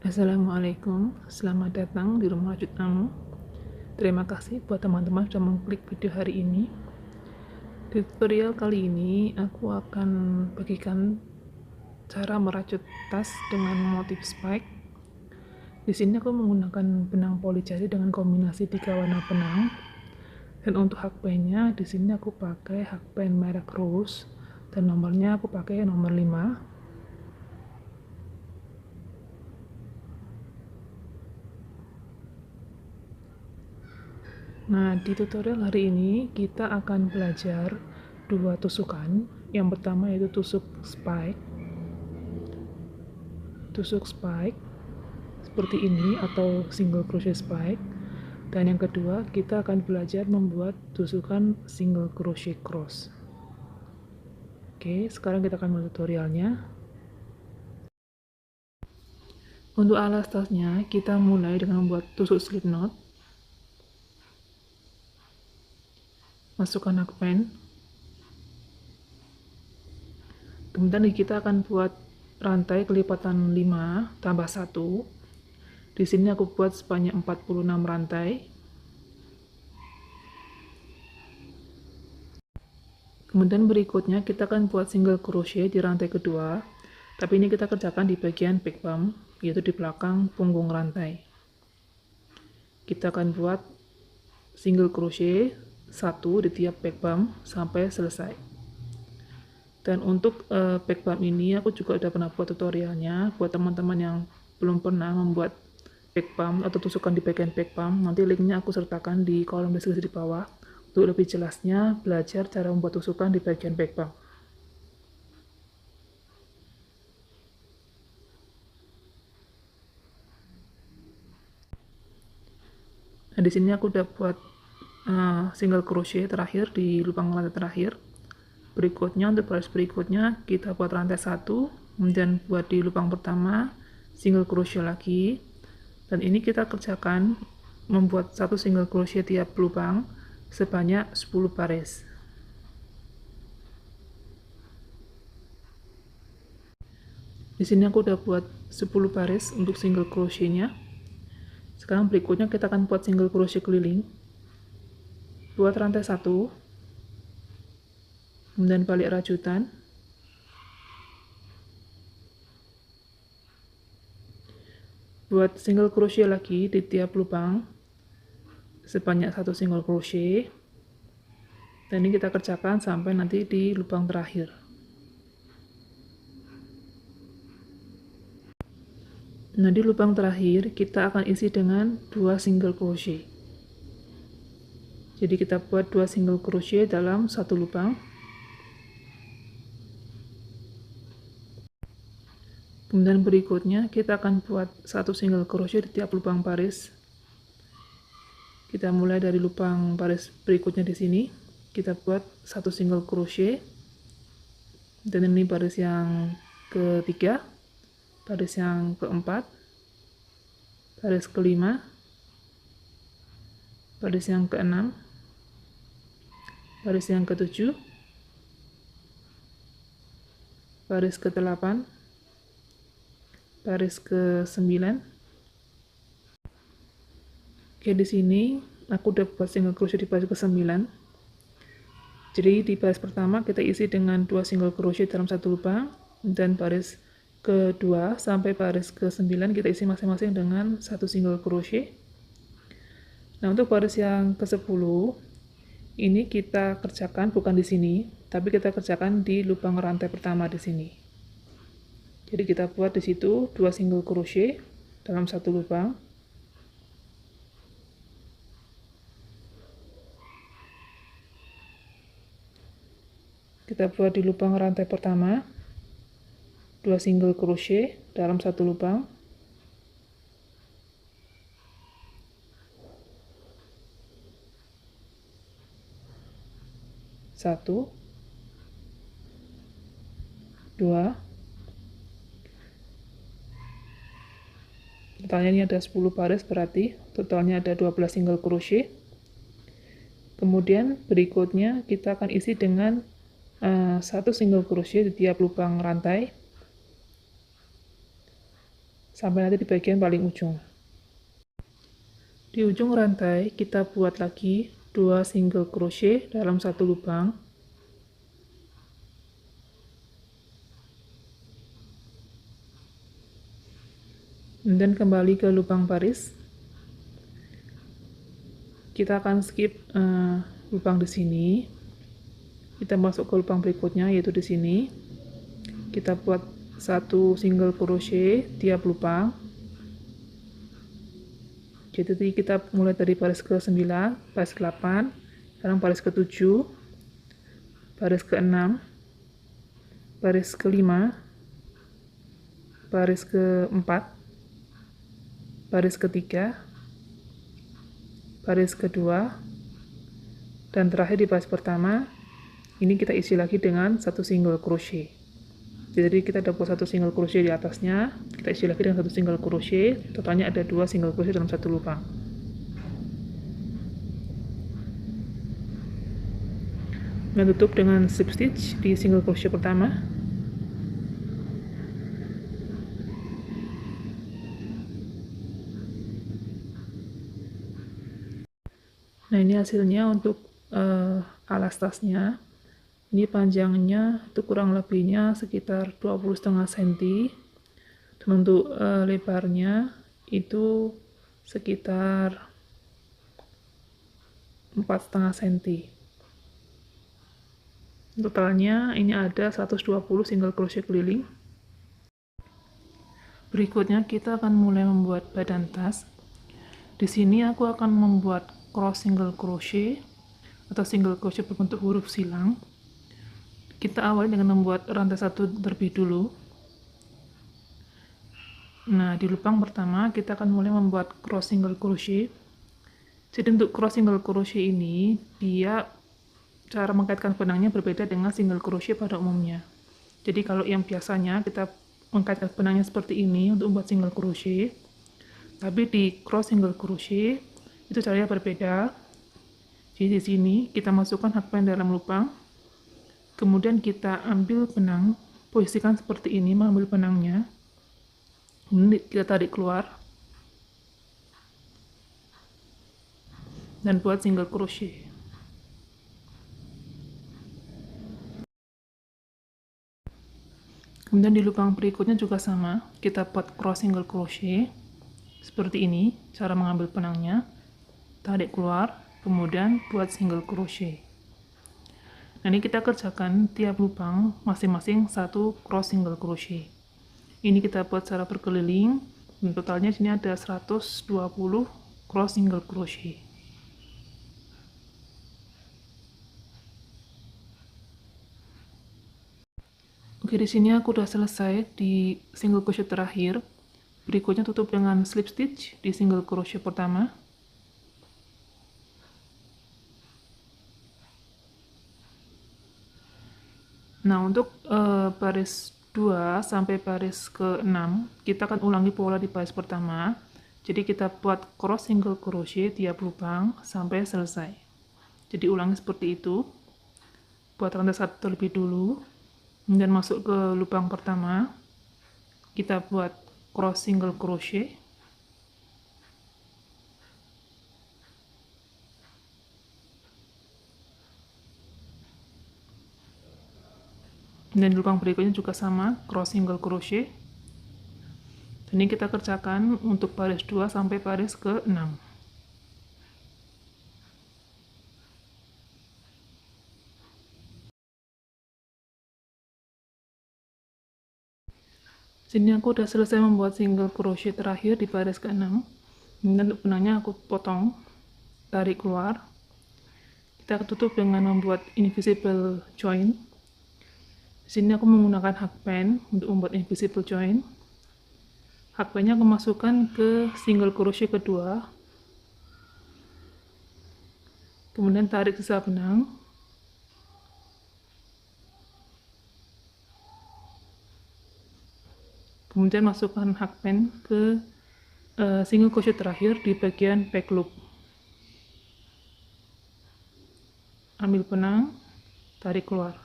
Assalamualaikum, selamat datang di rumah rajut Amu. Terima kasih buat teman-teman sudah mengklik video hari ini. Di tutorial kali ini aku akan bagikan cara merajut tas dengan motif spike. Di sini aku menggunakan benang poli jari dengan kombinasi 3 warna benang. Dan untuk hakpennya di sini aku pakai hakpen merek Rose dan nomornya aku pakai nomor 5. Nah, di tutorial hari ini kita akan belajar dua tusukan. Yang pertama yaitu tusuk spike seperti ini atau single crochet spike. Dan yang kedua, kita akan belajar membuat tusukan single crochet cross. Oke, sekarang kita akan mulai tutorialnya. Untuk alas tasnya, kita mulai dengan membuat tusuk slip knot. Masukkan hakpen. Kemudian kita akan buat rantai kelipatan 5 tambah 1. Di sini aku buat sebanyak 46 rantai. Kemudian berikutnya kita akan buat single crochet di rantai kedua. Tapi ini kita kerjakan di bagian back bump, yaitu di belakang punggung rantai. Kita akan buat single crochet 1 di tiap back bump sampai selesai. Dan untuk back bump ini aku juga udah pernah buat tutorialnya. Buat teman-teman yang belum pernah membuat back bump atau tusukan di bagian back bump, nanti linknya aku sertakan di kolom deskripsi di bawah untuk lebih jelasnya belajar cara membuat tusukan di bagian back bump. Nah, di sini aku udah buat single crochet terakhir di lubang rantai terakhir. Berikutnya untuk baris berikutnya kita buat rantai 1, kemudian buat di lubang pertama single crochet lagi. Dan ini kita kerjakan membuat satu single crochet tiap lubang sebanyak 10 baris. Di sini aku udah buat 10 baris untuk single crochetnya. Sekarang berikutnya kita akan buat single crochet keliling. Buat rantai 1, kemudian balik rajutan. Buat single crochet lagi di tiap lubang sebanyak 1 single crochet. Dan ini kita kerjakan sampai nanti di lubang terakhir. Nah, di lubang terakhir kita akan isi dengan 2 single crochet. Jadi kita buat 2 single crochet dalam satu lubang. Kemudian berikutnya kita akan buat 1 single crochet di tiap lubang baris. Kita mulai dari lubang baris berikutnya di sini. Kita buat 1 single crochet. Dan ini baris yang ketiga, baris yang keempat, baris kelima, baris yang keenam, baris yang ketujuh, baris ke-8, baris ke-9. Oke, di sini aku udah buat single crochet di baris ke-9. Jadi di baris pertama kita isi dengan 2 single crochet dalam satu lubang, dan baris kedua sampai baris ke-9 kita isi masing-masing dengan 1 single crochet. Nah, untuk baris yang ke-10 ini kita kerjakan bukan di sini, tapi kita kerjakan di lubang rantai pertama di sini. Jadi kita buat di situ 2 single crochet dalam satu lubang. Kita buat di lubang rantai pertama 2 single crochet dalam satu lubang. Satu, dua, totalnya ini ada 10 baris, berarti totalnya ada 12 single crochet. Kemudian berikutnya kita akan isi dengan 1 single crochet di tiap lubang rantai, sampai nanti di bagian paling ujung. Di ujung rantai kita buat lagi 2 single crochet dalam satu lubang. Dan kembali ke lubang baris. Kita akan skip lubang di sini. Kita masuk ke lubang berikutnya, yaitu di sini. Kita buat 1 single crochet tiap lubang. Jadi kita mulai dari baris ke-9, baris ke-8, sekarang baris ke-7, baris ke-6, baris ke-5, baris ke-4, baris ke-3, baris ke-2, dan terakhir di baris pertama. Ini kita isi lagi dengan 1 single crochet. Jadi kita dapat 1 single crochet di atasnya, kita isi lagi dengan 1 single crochet, totalnya ada 2 single crochet dalam satu lubang. Dan tutup dengan slip stitch di single crochet pertama. Nah, ini hasilnya untuk alas tasnya. Ini panjangnya itu kurang lebihnya sekitar 20,5 cm. Dan untuk lebarnya itu sekitar 4,5 cm. Totalnya ini ada 120 single crochet keliling. Berikutnya kita akan mulai membuat badan tas. Di sini aku akan membuat cross single crochet atau single crochet berbentuk huruf silang. Kita awali dengan membuat rantai 1 terlebih dulu. Nah, di lubang pertama kita akan mulai membuat cross single crochet. Jadi untuk cross single crochet ini, dia cara mengkaitkan benangnya berbeda dengan single crochet pada umumnya. Jadi kalau yang biasanya kita mengkaitkan benangnya seperti ini untuk membuat single crochet, tapi di cross single crochet itu caranya berbeda. Jadi di sini kita masukkan hakpen dalam lubang. Kemudian kita ambil benang, posisikan seperti ini, mengambil benangnya, kemudian kita tarik keluar, dan buat single crochet. Kemudian di lubang berikutnya juga sama, kita buat cross single crochet, seperti ini, cara mengambil benangnya, tarik keluar, kemudian buat single crochet. Nah, ini kita kerjakan tiap lubang masing-masing 1 cross single crochet. Ini kita buat secara berkeliling, dan totalnya sini ada 120 cross single crochet. Oke, di sini aku udah selesai di single crochet terakhir. Berikutnya tutup dengan slip stitch di single crochet pertama. Nah, untuk baris 2 sampai baris ke-6, kita akan ulangi pola di baris pertama. Jadi kita buat cross single crochet tiap lubang sampai selesai. Jadi ulangi seperti itu. Buat rantai 1 terlebih dulu, dan masuk ke lubang pertama. Kita buat cross single crochet. Dan lubang berikutnya juga sama, cross single crochet. Dan ini kita kerjakan untuk baris 2 sampai baris ke-6. Sini aku udah selesai membuat single crochet terakhir di baris ke-6. Dan untuk benangnya aku potong, tarik keluar. Kita tutup dengan membuat invisible join. Di sini aku menggunakan hakpen untuk membuat invisible join. Hakpennya aku masukkan ke single crochet kedua. Kemudian tarik sisa benang. Kemudian masukkan hakpen ke single crochet terakhir di bagian back loop. Ambil benang, tarik keluar.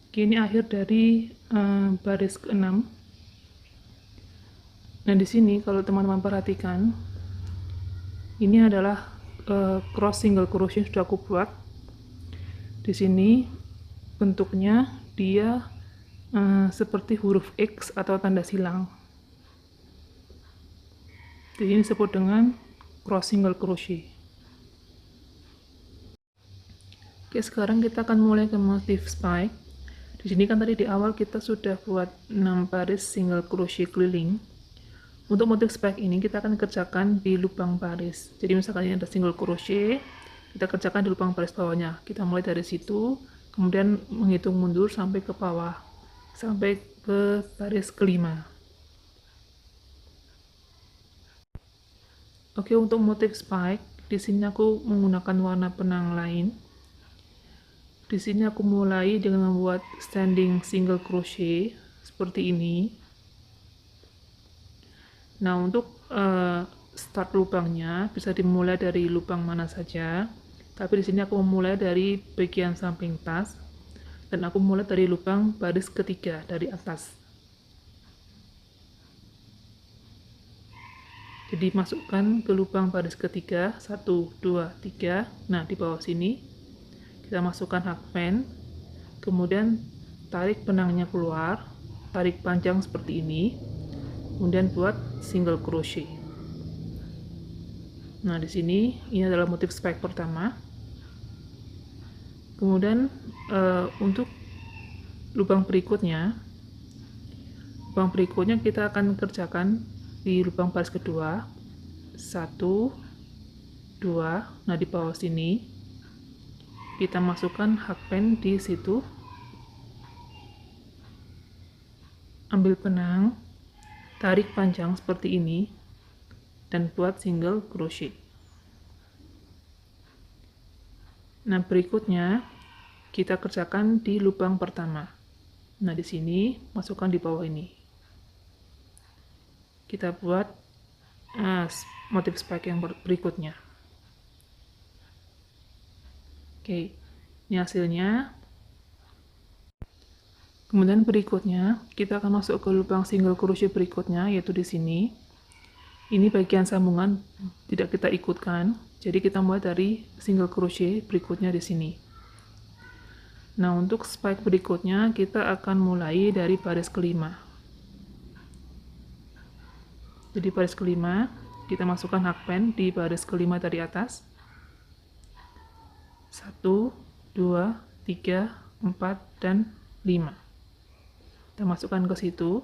Oke, ini akhir dari baris ke-6. Nah, di sini kalau teman-teman perhatikan, ini adalah cross single crochet yang sudah aku buat. Di sini bentuknya dia seperti huruf X atau tanda silang. Jadi ini disebut dengan cross single crochet. Oke, sekarang kita akan mulai ke motif spike. Di sini kan tadi di awal kita sudah buat 6 baris single crochet keliling. Untuk motif spike ini kita akan kerjakan di lubang baris. Jadi misalkan ini ada single crochet, kita kerjakan di lubang baris bawahnya. Kita mulai dari situ, kemudian menghitung mundur sampai ke bawah, sampai ke baris kelima. Oke, untuk motif spike, di sini aku menggunakan warna benang lain. Di sini aku mulai dengan membuat standing single crochet seperti ini. Nah, untuk start lubangnya bisa dimulai dari lubang mana saja. Tapi di sini aku memulai dari bagian samping tas dan aku mulai dari lubang baris ketiga dari atas. Jadi masukkan ke lubang baris ketiga 1, 2, 3. Nah, di bawah sini kita masukkan hakpen. Kemudian tarik benangnya keluar, tarik panjang seperti ini. Kemudian buat single crochet. Nah, di sini ini adalah motif spike pertama. Kemudian untuk lubang berikutnya kita akan kerjakan di lubang baris kedua 1, 2. Nah, di bawah sini kita masukkan hakpen di situ, ambil benang, tarik panjang seperti ini, dan buat single crochet. Nah, berikutnya kita kerjakan di lubang pertama. Nah, di sini masukkan di bawah ini. Kita buat motif spike yang berikutnya. Oke, ini hasilnya. Kemudian berikutnya kita akan masuk ke lubang single crochet berikutnya, yaitu di sini. Ini bagian sambungan tidak kita ikutkan, jadi kita mulai dari single crochet berikutnya di sini. Nah, untuk spike berikutnya kita akan mulai dari baris kelima. Jadi baris kelima kita masukkan hakpen di baris kelima dari atas. 1, 2, 3, 4, dan 5. Kita masukkan ke situ.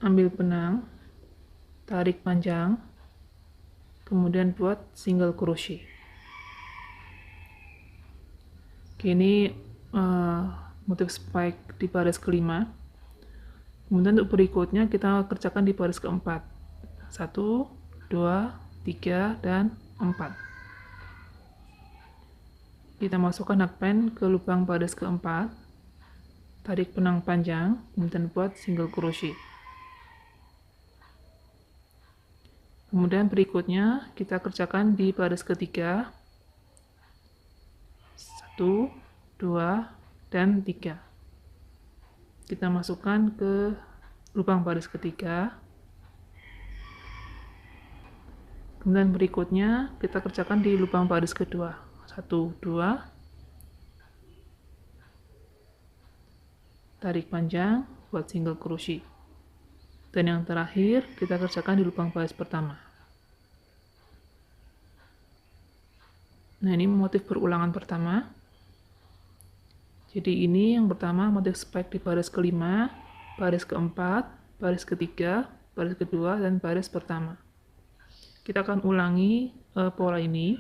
Ambil benang, tarik panjang, kemudian buat single crochet. Oke, ini motif spike di baris kelima. Kemudian untuk berikutnya kita kerjakan di baris keempat. 1, 2, 3, dan 4. Kita masukkan hakpen ke lubang baris keempat, tarik benang panjang, kemudian buat single crochet. Kemudian berikutnya kita kerjakan di baris ketiga. 1, 2, dan 3. Kita masukkan ke lubang baris ketiga. Kemudian berikutnya kita kerjakan di lubang baris kedua. 1, 2. Tarik panjang, buat single crochet. Dan yang terakhir kita kerjakan di lubang baris pertama. Nah, ini motif berulangan pertama. Jadi ini yang pertama motif spike di baris kelima, baris keempat, baris ketiga, baris kedua, dan baris pertama. Kita akan ulangi pola ini.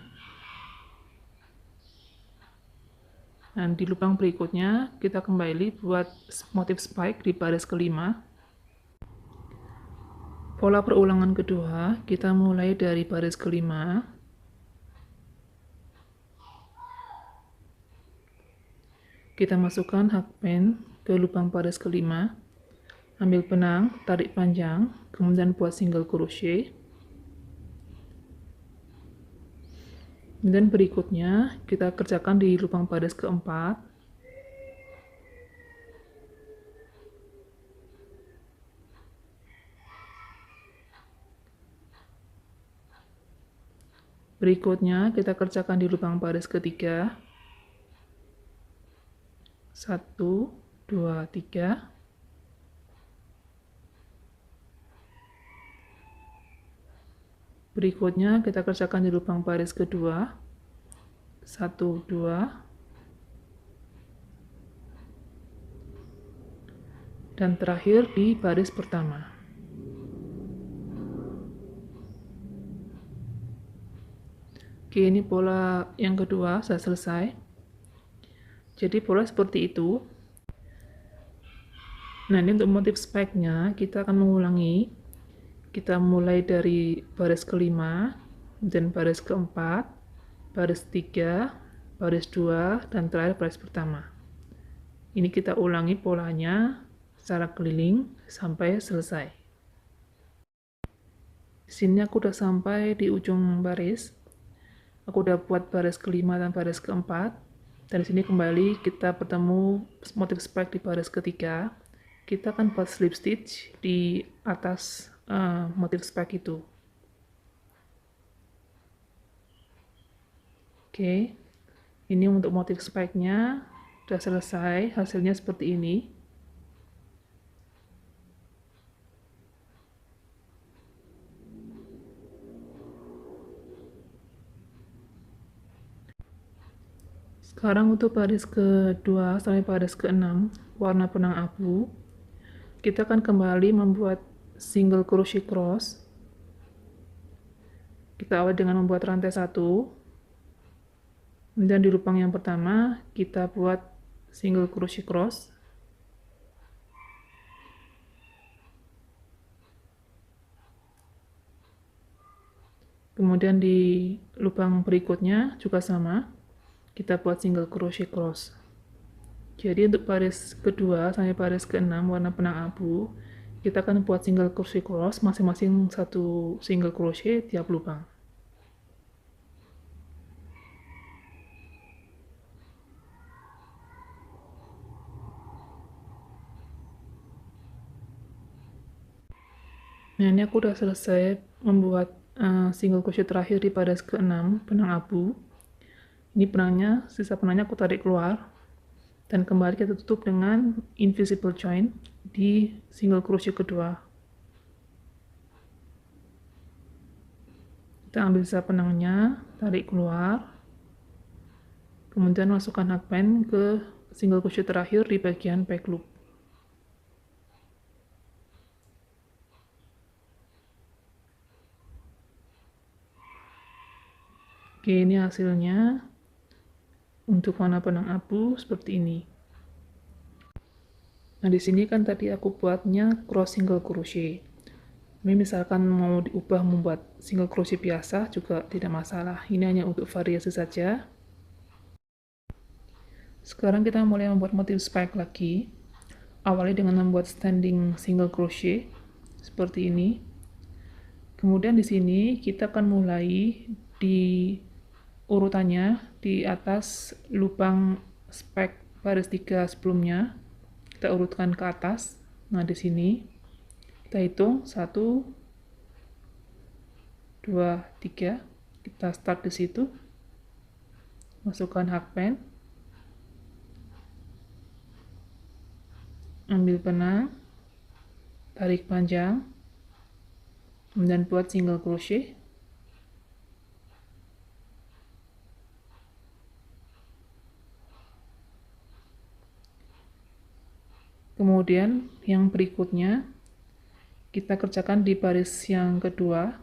Dan di lubang berikutnya kita kembali buat motif spike di baris kelima. Pola perulangan kedua kita mulai dari baris kelima. Kita masukkan hakpen ke lubang baris kelima, ambil benang, tarik panjang, kemudian buat single crochet. Dan berikutnya kita kerjakan di lubang baris keempat. Berikutnya kita kerjakan di lubang baris ketiga. 1, 2, 3. Berikutnya kita kerjakan di lubang baris kedua. 1, 2. Dan terakhir di baris pertama. Oke, ini pola yang kedua sudah selesai. Jadi pola seperti itu. Nah, ini untuk motif spike-nya kita akan mengulangi. Kita mulai dari baris kelima, dan baris keempat, baris 3, baris 2, dan terakhir baris pertama. Ini kita ulangi polanya secara keliling sampai selesai. Di sini aku udah sampai di ujung baris. Aku udah buat baris kelima dan baris keempat. Dan di sini kembali kita bertemu motif spike di baris ketiga. Kita akan buat slip stitch di atas motif spike itu. Oke, ini untuk motif spike-nya sudah selesai, hasilnya seperti ini. Sekarang untuk baris kedua sampai baris ke-6 warna benang abu, kita akan kembali membuat single crochet cross. Kita awali dengan membuat rantai 1, dan di lubang yang pertama kita buat single crochet cross. Kemudian di lubang berikutnya juga sama, kita buat single crochet cross. Jadi untuk baris kedua sampai baris ke-6 warna benang abu, kita akan buat single crochet cross masing-masing satu single crochet tiap lubang. Nah, ini aku udah selesai membuat single crochet terakhir di baris ke-6 benang abu. Ini benangnya, sisa benangnya aku tarik keluar dan kembali kita tutup dengan invisible join di single crochet kedua. Kita ambil sisa benangnya, tarik keluar, kemudian masukkan hakpen ke single crochet terakhir di bagian back loop. Oke, ini hasilnya untuk warna benang abu seperti ini. Nah, di sini kan tadi aku buatnya cross single crochet. Ini misalkan mau diubah membuat single crochet biasa juga tidak masalah. Ini hanya untuk variasi saja. Sekarang kita mulai membuat motif spike lagi. Awali dengan membuat standing single crochet seperti ini. Kemudian di sini kita akan mulai di urutannya di atas lubang spike baris 3 sebelumnya. Kita urutkan ke atas. Nah, di sini kita hitung 1, 2, 3. Kita start di situ. Masukkan hakpen. Ambil benang. Tarik panjang. Kemudian buat single crochet. Kemudian yang berikutnya kita kerjakan di baris yang kedua.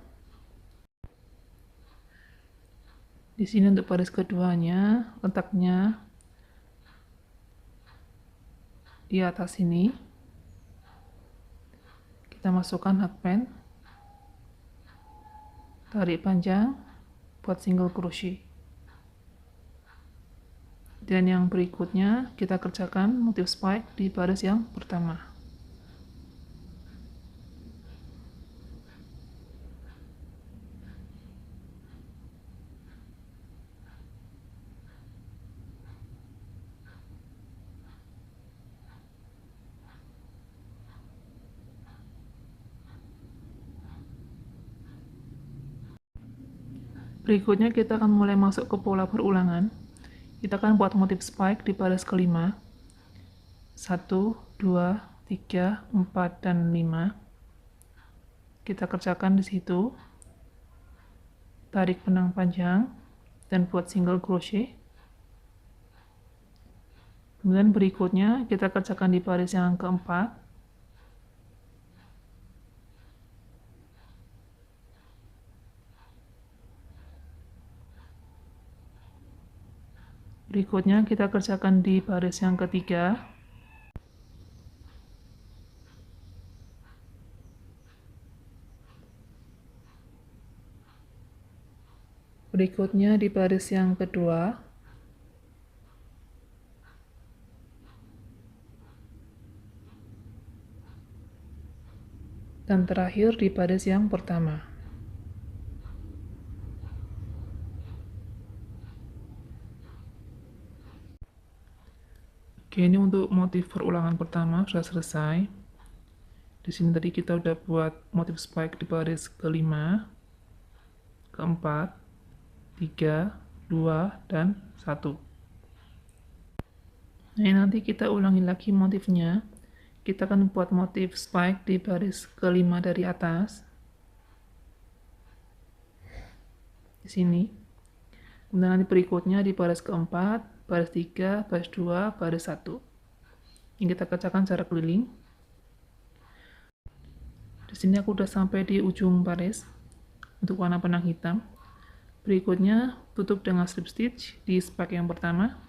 Di sini untuk baris keduanya letaknya di atas ini. Kita masukkan hakpen, tarik panjang, buat single crochet. Dan yang berikutnya kita kerjakan motif spike di baris yang pertama. Berikutnya kita akan mulai masuk ke pola perulangan. Kita akan buat motif spike di baris kelima. 1, 2, 3, 4, dan 5. Kita kerjakan di situ. Tarik benang panjang dan buat single crochet. Kemudian berikutnya kita kerjakan di baris yang keempat. Berikutnya kita kerjakan di baris yang ketiga. Berikutnya di baris yang kedua. Dan terakhir di baris yang pertama. Oke, ini untuk motif perulangan pertama sudah selesai. Di sini tadi kita udah buat motif spike di baris kelima, keempat, 3, 2, dan 1. Nah, nanti kita ulangi lagi motifnya. Kita akan buat motif spike di baris kelima dari atas. Di sini. Kemudian nanti berikutnya di baris keempat, baris 3, baris 2, baris 1. Ini kita kerjakan secara keliling. Di sini aku udah sampai di ujung baris untuk warna benang hitam. Berikutnya tutup dengan slip stitch di spike yang pertama.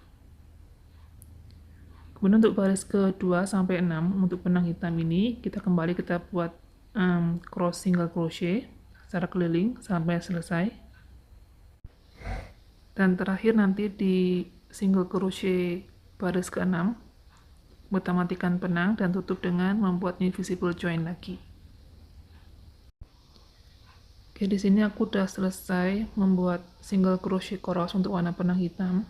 Kemudian untuk baris kedua sampai 6 untuk benang hitam ini kita buat cross single crochet secara keliling sampai selesai. Dan terakhir nanti di single crochet baris ke-6 kita matikan benang dan tutup dengan membuat invisible join lagi. Oke, di sini aku udah selesai membuat single crochet cross untuk warna benang hitam.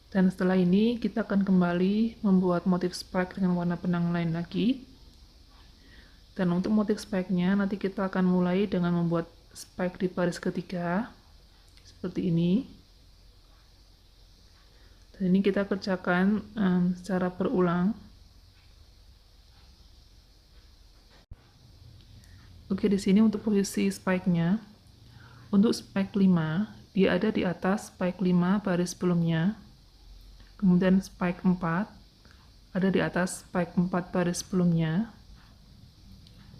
Dan setelah ini kita akan kembali membuat motif spike dengan warna benang lain lagi. Dan untuk motif spike-nya nanti kita akan mulai dengan membuat spike di baris ketiga seperti ini. Dan ini kita kerjakan secara berulang. Oke, di sini untuk posisi spike-nya, untuk spike 5, dia ada di atas spike 5 baris sebelumnya. Kemudian spike 4 ada di atas spike 4 baris sebelumnya.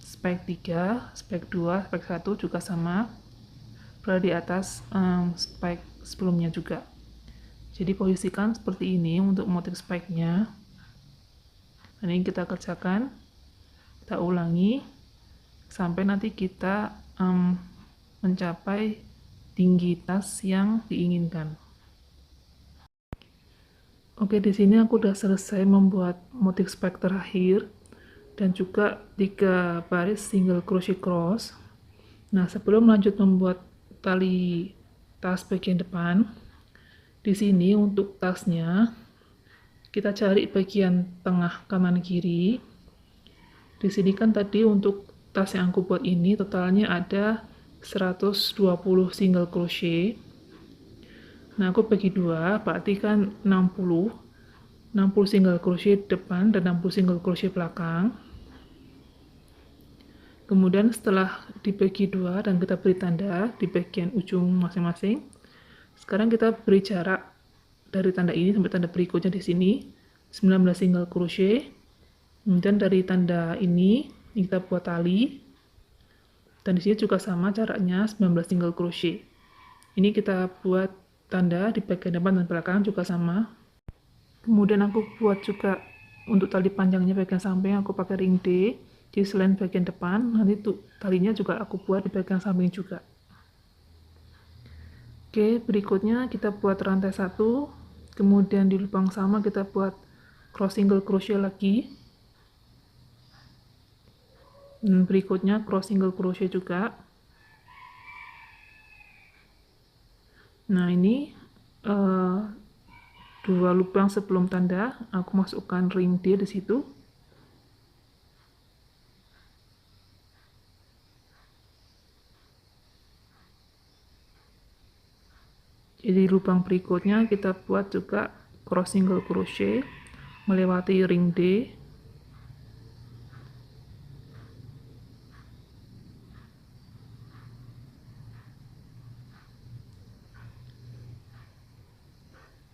Spike 3, spike 2, spike 1 juga sama, berada di atas spike sebelumnya juga. Jadi posisikan seperti ini untuk motif spike-nya. Ini kita kerjakan, kita ulangi sampai nanti kita mencapai tinggi tas yang diinginkan. Oke, di sini aku udah selesai membuat motif spike terakhir dan juga 3 baris single crochet cross. Nah, sebelum lanjut membuat tali tas bagian depan, di sini untuk tasnya kita cari bagian tengah kanan kiri. Di sini kan tadi untuk tas yang aku buat ini totalnya ada 120 single crochet. Nah, aku bagi dua, berarti kan 60 single crochet depan dan 60 single crochet belakang. Kemudian setelah dibagi dua dan kita beri tanda di bagian ujung masing-masing, sekarang kita beri jarak dari tanda ini sampai tanda berikutnya di sini 19 single crochet. Kemudian dari tanda ini kita buat tali, dan di sini juga sama jaraknya 19 single crochet. Ini kita buat tanda di bagian depan dan belakang juga sama. Kemudian aku buat juga untuk tali panjangnya bagian samping aku pakai ring D. Jadi selain bagian depan, nanti tuh talinya juga aku buat di bagian samping juga. Oke, berikutnya kita buat rantai 1, kemudian di lubang sama kita buat cross single crochet lagi. Dan berikutnya cross single crochet juga. Nah, ini 2 lubang sebelum tanda aku masukkan ring D di situ. Di lubang berikutnya kita buat juga cross single crochet melewati ring D.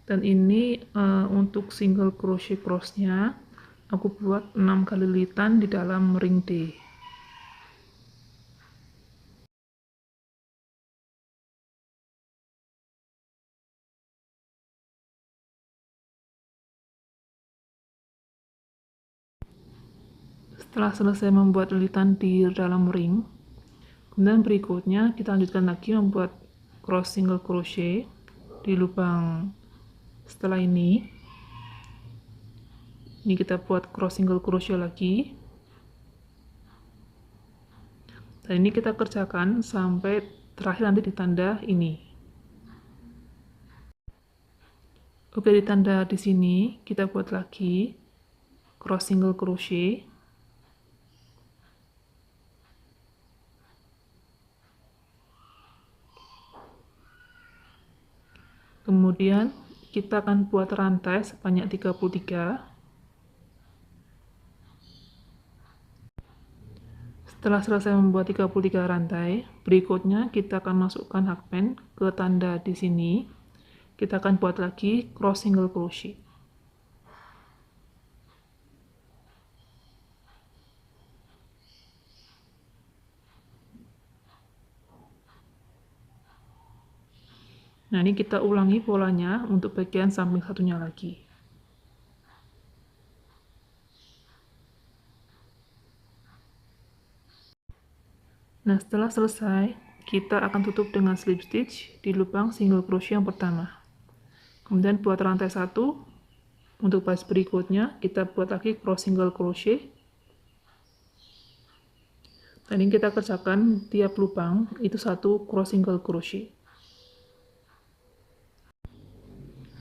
Dan ini untuk single crochet crossnya aku buat 6 kali lilitan di dalam ring D. Setelah selesai membuat lilitan di dalam ring, kemudian berikutnya kita lanjutkan lagi membuat cross single crochet di lubang setelah ini. Ini kita buat cross single crochet lagi. Dan ini kita kerjakan sampai terakhir nanti di tanda ini. Oke, di tanda di sini kita buat lagi cross single crochet. Kemudian kita akan buat rantai sebanyak 33. Setelah selesai membuat 33 rantai, berikutnya kita akan masukkan hakpen ke tanda di sini. Kita akan buat lagi cross single crochet. Nah, ini kita ulangi polanya untuk bagian samping satunya lagi. Nah, setelah selesai, kita akan tutup dengan slip stitch di lubang single crochet yang pertama. Kemudian buat rantai 1. Untuk baris berikutnya, kita buat lagi cross single crochet. Dan ini kita kerjakan tiap lubang itu 1 cross single crochet.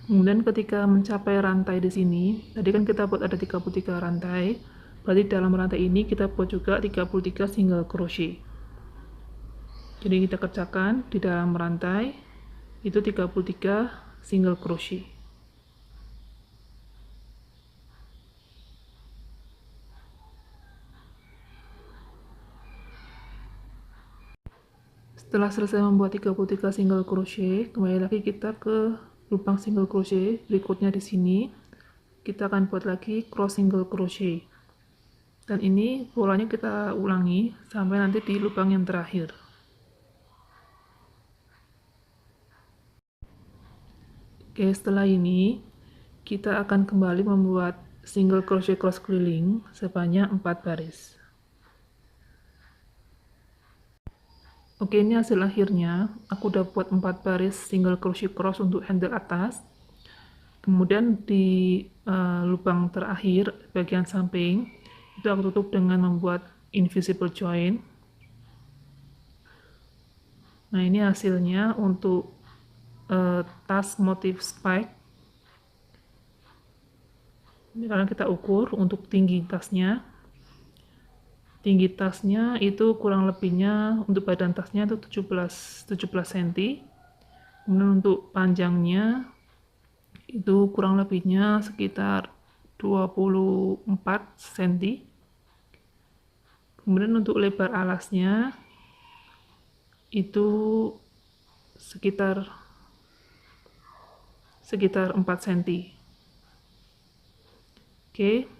Kemudian ketika mencapai rantai di sini, tadi kan kita buat ada 33 rantai, berarti dalam rantai ini kita buat juga 33 single crochet. Jadi kita kerjakan di dalam rantai itu 33 single crochet. Setelah selesai membuat 33 single crochet, kembali lagi kita ke lubang single crochet berikutnya di sini. Kita akan buat lagi cross single crochet. Dan ini polanya kita ulangi sampai nanti di lubang yang terakhir. Oke, setelah ini kita akan kembali membuat single crochet cross keliling sebanyak 4 baris. Oke, ini hasil akhirnya. Aku udah buat 4 baris single crochet cross untuk handle atas. Kemudian di lubang terakhir bagian samping itu aku tutup dengan membuat invisible join. Nah, ini hasilnya untuk tas motif spike. Ini kalian kita ukur untuk tinggi tasnya. Tinggi tasnya itu kurang lebihnya untuk badan tasnya itu 17 cm. Kemudian untuk panjangnya itu kurang lebihnya sekitar 24 cm. Kemudian untuk lebar alasnya itu sekitar 4 cm. Oke.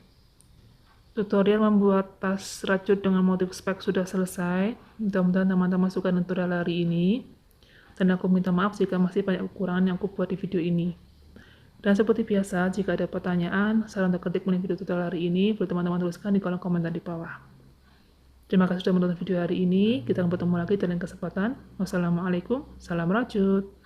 Tutorial membuat tas rajut dengan motif spek sudah selesai. Mudah-mudahan teman-teman suka tutorial hari ini. Dan aku minta maaf jika masih banyak kekurangan yang aku buat di video ini. Dan seperti biasa, jika ada pertanyaan, saran atau kritik mengenai video tutorial hari ini, boleh teman-teman tuliskan di kolom komentar di bawah. Terima kasih sudah menonton video hari ini. Kita akan bertemu lagi dalam kesempatan. Wassalamualaikum, salam rajut.